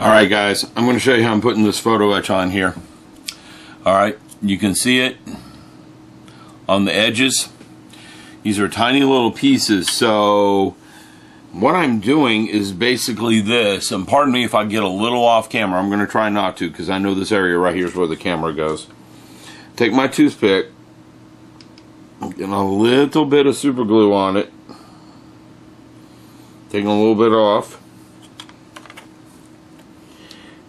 Alright guys, I'm going to show you how I'm putting this photo etch on here. Alright, you can see it on the edges. These are tiny little pieces, so what I'm doing is basically this, and pardon me if I get a little off camera. I'm going to try not to, because I know this area right here is where the camera goes. Take my toothpick, get a little bit of super glue on it, taking a little bit off,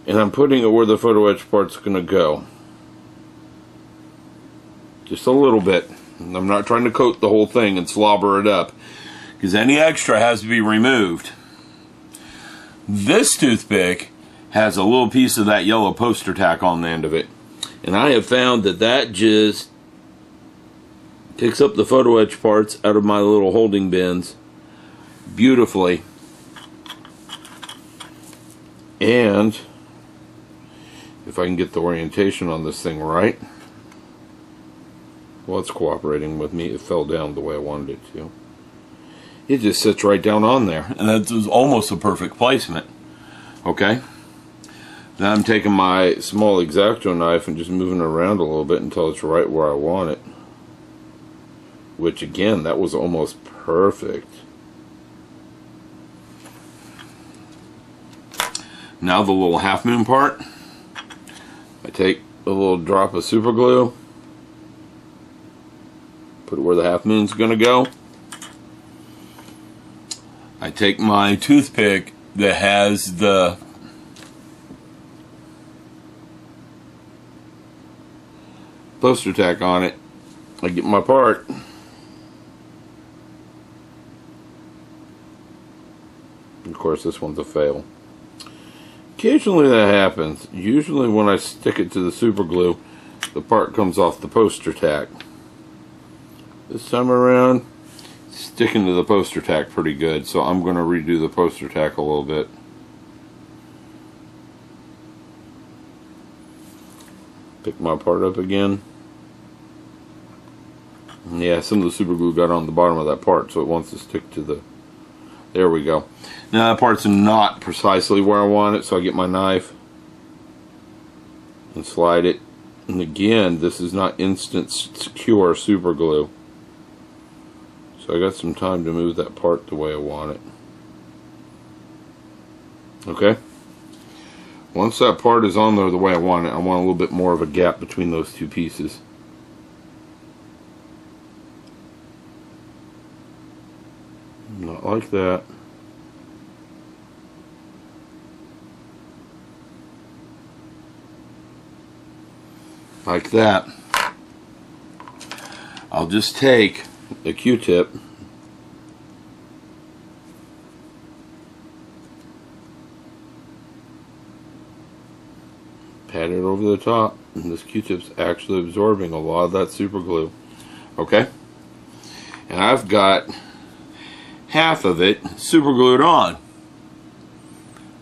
and I'm putting it where the photo etch part's going to go. Just a little bit. I'm not trying to coat the whole thing and slobber it up, because any extra has to be removed. This toothpick has a little piece of that yellow poster tack on the end of it, and I have found that that just picks up the photo etch parts out of my little holding bins beautifully. And if I can get the orientation on this thing right, well, it's cooperating with me. It fell down the way I wanted it to. It just sits right down on there, and that was almost a perfect placement. Okay, now I'm taking my small X-Acto knife and just moving it around a little bit until it's right where I want it, which again, that was almost perfect. Now the little half moon part, I take a little drop of super glue, put it where the half moon's going to go. I take my toothpick that has the poster tack on it. I get my part, of course this one's a fail. Occasionally that happens. Usually when I stick it to the super glue, the part comes off the poster tack. This time around, it's sticking to the poster tack pretty good, so I'm going to redo the poster tack a little bit. Pick my part up again. And yeah, some of the super glue got on the bottom of that part, so it wants to stick to the... There we go. Now that part's not precisely where I want it, so I get my knife and slide it. And again, this is not instant secure super glue, so I got some time to move that part the way I want it. Okay? Once that part is on there the way I want it, I want a little bit more of a gap between those two pieces. Not like that. Like that. I'll just take a Q-tip, pat it over the top, and this Q-tip's actually absorbing a lot of that super glue. Okay? And I've got half of it super glued on.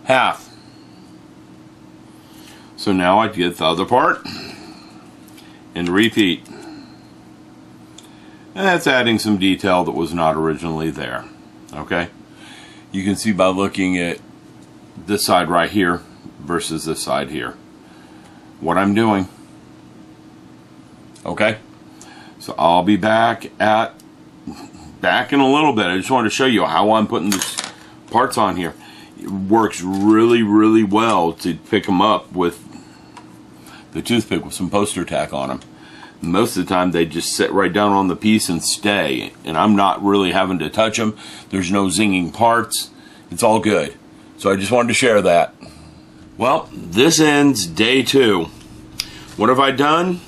Half. So now I get the other part and repeat. And that's adding some detail that was not originally there. Okay? You can see by looking at this side right here versus this side here what I'm doing. Okay? So I'll be back in a little bit. I just wanted to show you how I'm putting these parts on here. It works really, really well to pick them up with the toothpick with some poster tack on them. Most of the time they just sit right down on the piece and stay, and I'm not really having to touch them. There's no zinging parts. It's all good. So I just wanted to share that. Well, this ends day 2. What have I done?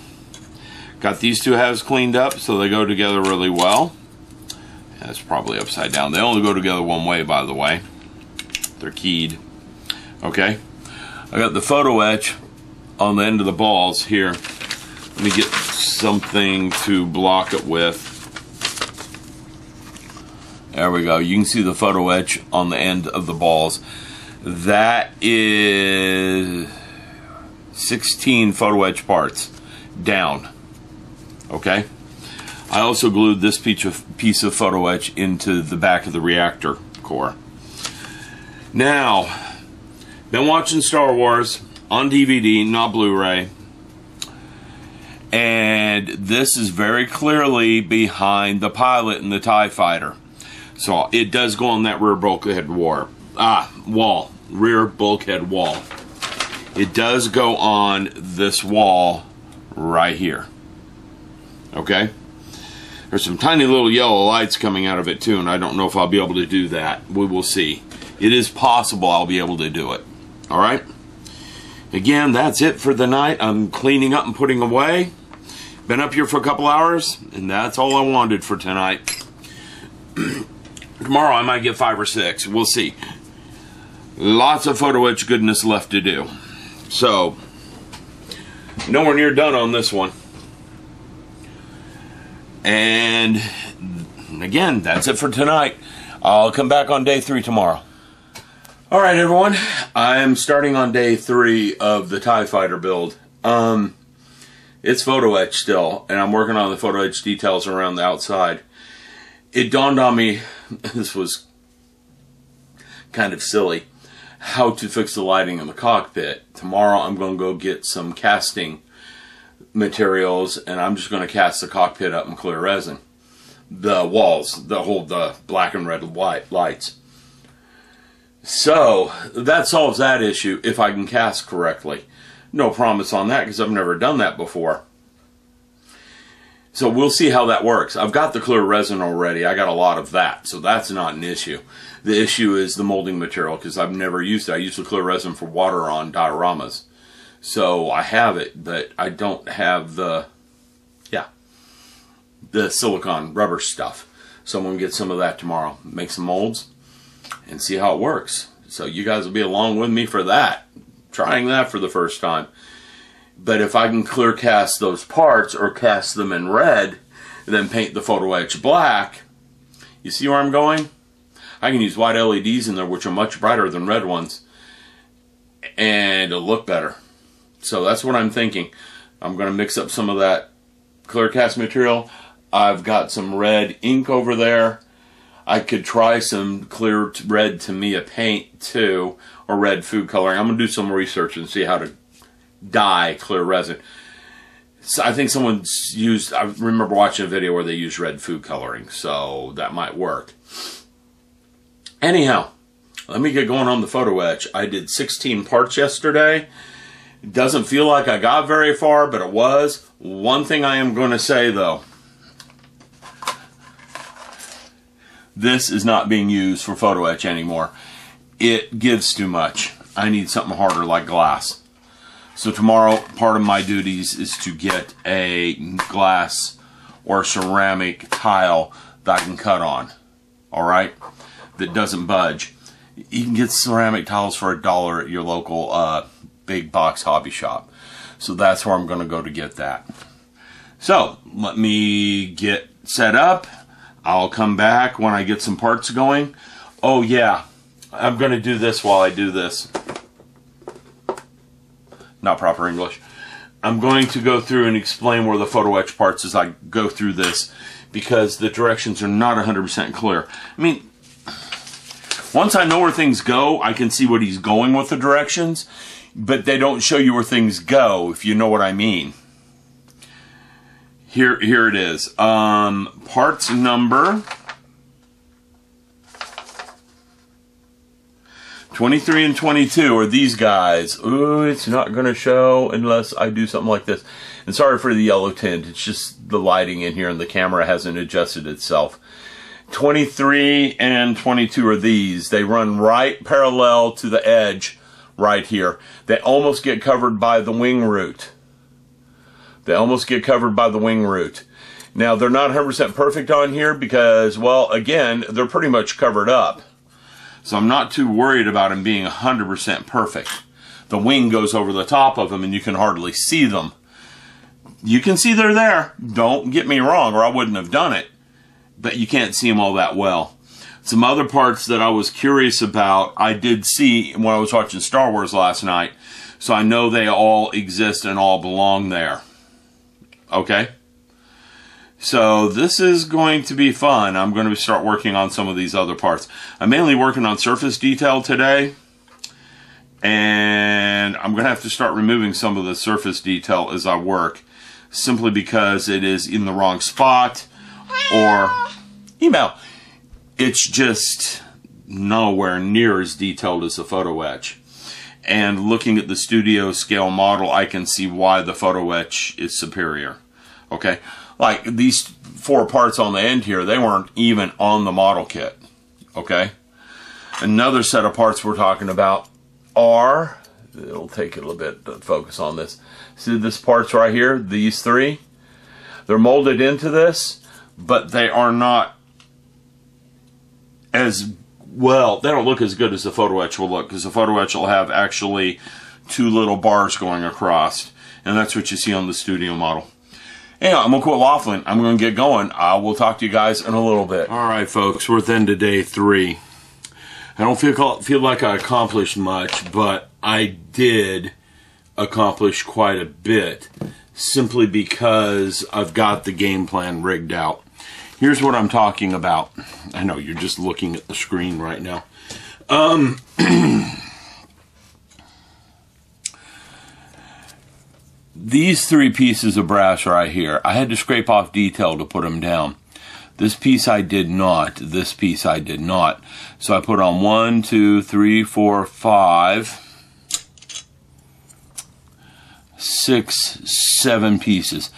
Got these two halves cleaned up so they go together really well. That's probably upside down. They only go together one way, by the way. They're keyed. Okay. I got the photo etch on the end of the balls here. Let me get something to block it with. There we go. You can see the photo etch on the end of the balls. That is 16 photo etch parts down. Okay. I also glued this piece of photo etch into the back of the reactor core. Now, Been watching Star Wars on DVD, not Blu-ray. And this is very clearly behind the pilot and the TIE fighter. So it does go on that rear bulkhead wall. Rear bulkhead wall. It does go on this wall right here. Okay? There's some tiny little yellow lights coming out of it too, and I don't know if I'll be able to do that. We will see. It is possible I'll be able to do it. Alright? Again, that's it for the night. I'm cleaning up and putting away. Been up here for a couple hours, and that's all I wanted for tonight. Tomorrow I might get 5 or 6. We'll see. Lots of photo etch goodness left to do. So, nowhere near done on this one. And again, that's it for tonight. I'll come back on day 3 tomorrow. Alright everyone, I'm starting on day 3 of the TIE Fighter build. It's photo etch still, and I'm working on the photo etch details around the outside. It dawned on me, this was kind of silly, how to fix the lighting in the cockpit. Tomorrow I'm going to go get some casting materials, and I'm just going to cast the cockpit up in clear resin. The walls, the black and red lights. So, that solves that issue if I can cast correctly. No promise on that because I've never done that before. So we'll see how that works. I've got the clear resin already. I got a lot of that, so that's not an issue. The issue is the molding material because I've never used it. I use the clear resin for water on dioramas. So I have it, but I don't have the silicone rubber stuff. So I'm going to get some of that tomorrow. Make some molds and see how it works. So you guys will be along with me for that. Trying that for the first time. But if I can clear cast those parts or cast them in red, and then paint the photo etch black, you see where I'm going? I can use white LEDs in there, which are much brighter than red ones, and it'll look better. So that's what I'm thinking. I'm going to mix up some of that clear cast material. I've got some red ink over there. I could try some clear red Tamiya paint too, or red food coloring. I'm going to do some research and see how to dye clear resin. So I think someone's used, I remember watching a video where they used red food coloring, so that might work. Anyhow, let me get going on the photo etch. I did 16 parts yesterday. It doesn't feel like I got very far, but it was. One thing I am going to say though, this is not being used for photo etch anymore. It gives too much. I need something harder like glass. So tomorrow, part of my duties is to get a glass or ceramic tile that I can cut on. Alright? That doesn't budge. You can get ceramic tiles for $1 at your local big box hobby shop. So that's where I'm going to go to get that. So, let me get set up. I'll come back when I get some parts going. Oh yeah, I'm going to do this while I do this. Not proper English. I'm going to go through and explain where the photo etch parts as I go through this, because the directions are not 100% clear. I mean, once I know where things go, I can see what he's going with the directions, but they don't show you where things go, if you know what I mean. Here it is. Parts number 23 and 22 are these guys. Ooh, it's not going to show unless I do something like this. And sorry for the yellow tint. It's just the lighting in here and the camera hasn't adjusted itself. 23 and 22 are these. They run right parallel to the edge right here. They almost get covered by the wing root. They almost get covered by the wing root. Now, they're not 100% perfect on here because, well, again, they're pretty much covered up. So I'm not too worried about them being 100% perfect. The wing goes over the top of them and you can hardly see them. You can see they're there. Don't get me wrong, or I wouldn't have done it. But you can't see them all that well. Some other parts that I was curious about, I did see when I was watching Star Wars last night. So I know they all exist and all belong there. Okay? So this is going to be fun. I'm going to start working on some of these other parts. I'm mainly working on surface detail today. and I'm going to have to start removing some of the surface detail as I work, simply because it is in the wrong spot, or email. It's just nowhere near as detailed as the photo etch. And looking at the studio scale model, I can see why the photo etch is superior. Okay, like these 4 parts on the end here, they weren't even on the model kit. Okay, another set of parts we're talking about are, it'll take a little bit to focus on this. See this parts right here, these 3? They're molded into this, but they are not as well, they don't look as good as the photo etch will look, because the photo etch will have actually 2 little bars going across, and that's what you see on the studio model. Anyhow, I'm going to quit waffling. I'm going to get going. I will talk to you guys in a little bit. Alright folks, we're at the end of day 3. I don't feel like I accomplished much, but I did accomplish quite a bit, simply because I've got the game plan rigged out. Here's what I'm talking about. I know you're just looking at the screen right now. These 3 pieces of brass right here, I had to scrape off detail to put them down. This piece I did not. This piece I did not. So I put on 1, 2, 3, 4, 5, 6, 7 pieces.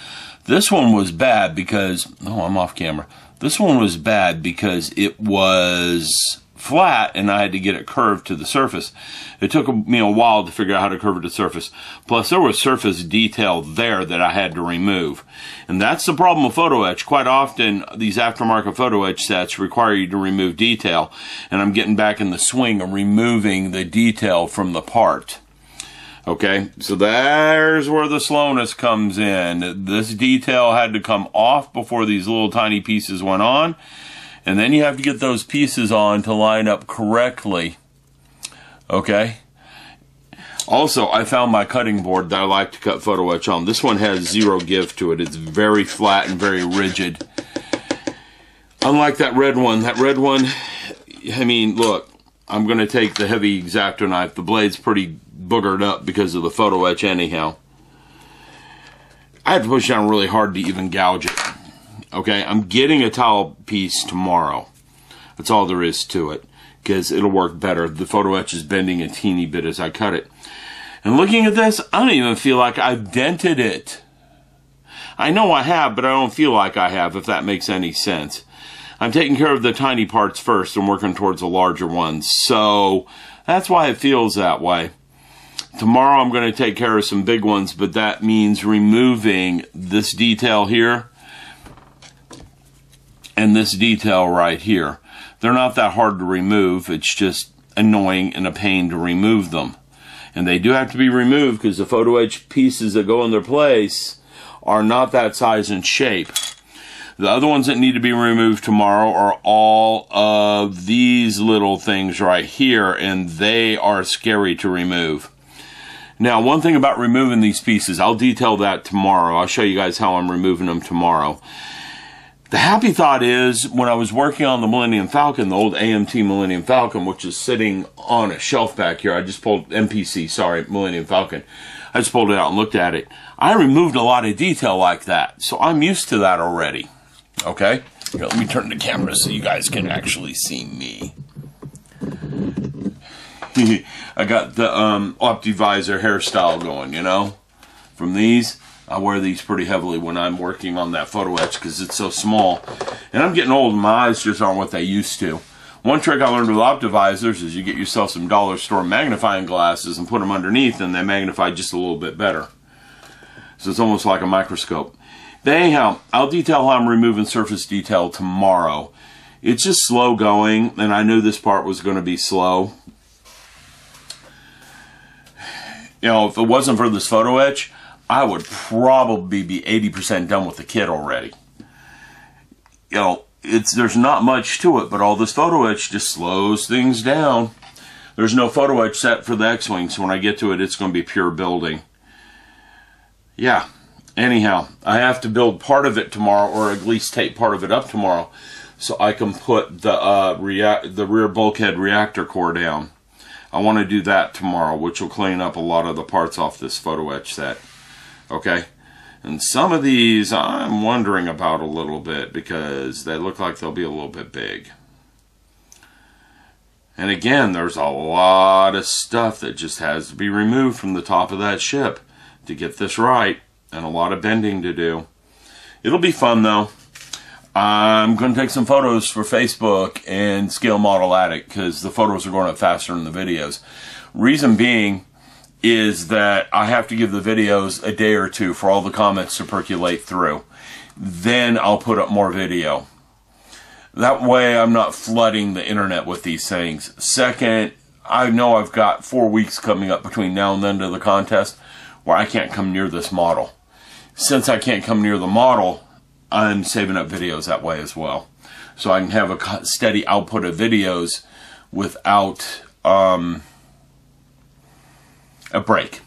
This one was bad because, oh, I'm off camera. This one was bad because it was flat and I had to get it curved to the surface. It took me a while to figure out how to curve it to the surface. Plus there was surface detail there that I had to remove. And that's the problem with photo etch. Quite often these aftermarket photo etch sets require you to remove detail. And I'm getting back in the swing of removing the detail from the part. Okay, so there's where the slowness comes in. This detail had to come off before these little tiny pieces went on. And then you have to get those pieces on to line up correctly. Okay. Also, I found my cutting board that I like to cut photo etch on. This one has 0 give to it. It's very flat and very rigid. Unlike that red one. That red one, I mean, look, I'm going to take the heavy X-Acto knife. The blade's pretty boogered up because of the photo etch anyhow. I have to push down really hard to even gouge it. Okay, I'm getting a towel piece tomorrow. That's all there is to it, because it'll work better. The photo etch is bending a teeny bit as I cut it. And looking at this, I don't even feel like I've dented it. I know I have, but I don't feel like I have, if that makes any sense. I'm taking care of the tiny parts first and working towards the larger ones. So that's why it feels that way. Tomorrow I'm going to take care of some big ones, but that means removing this detail here and this detail right here. They're not that hard to remove. It's just annoying and a pain to remove them. And they do have to be removed because the photo etch pieces that go in their place are not that size and shape. The other ones that need to be removed tomorrow are all of these little things right here, and they are scary to remove. Now, one thing about removing these pieces, I'll detail that tomorrow. I'll show you guys how I'm removing them tomorrow. The happy thought is, when I was working on the Millennium Falcon, the old AMT Millennium Falcon, which is sitting on a shelf back here, I just pulled, Millennium Falcon. I just pulled it out and looked at it. I removed a lot of detail like that, so I'm used to that already. Okay? Here, let me turn the camera so you guys can actually see me. I got the Optivisor hairstyle going, you know? From these, I wear these pretty heavily when I'm working on that photo etch because it's so small. And I'm getting old and my eyes just aren't what they used to. One trick I learned with Optivisors is you get yourself some dollar store magnifying glasses and put them underneath and they magnify just a little bit better. So it's almost like a microscope. But anyhow, I'll detail how I'm removing surface detail tomorrow. It's just slow going, and I knew this part was going to be slow. You know, if it wasn't for this photo etch, I would probably be 80% done with the kit already. You know, there's not much to it, but all this photo etch just slows things down. There's no photo etch set for the X-Wing, so when I get to it, it's going to be pure building. Yeah. Anyhow, I have to build part of it tomorrow, or at least tape part of it up tomorrow, so I can put the rear bulkhead reactor core down. I want to do that tomorrow, which will clean up a lot of the parts off this photo etch set. Okay? And some of these I'm wondering about a little bit because they look like they'll be a little bit big. And again, there's a lot of stuff that just has to be removed from the top of that ship to get this right, and a lot of bending to do. It'll be fun though. I'm going to take some photos for Facebook and Scale Model Addict because the photos are going up faster than the videos. Reason being is that I have to give the videos a day or two for all the comments to percolate through. Then I'll put up more video. That way I'm not flooding the internet with these things. Second, I know I've got 4 weeks coming up between now and then to the contest where I can't come near this model. Since I can't come near the model, I'm saving up videos that way as well. So I can have a steady output of videos without a break.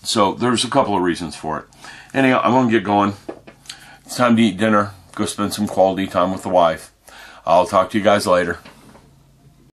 So there's a couple of reasons for it. Anyhow, I'm going to get going. It's time to eat dinner. Go spend some quality time with the wife. I'll talk to you guys later.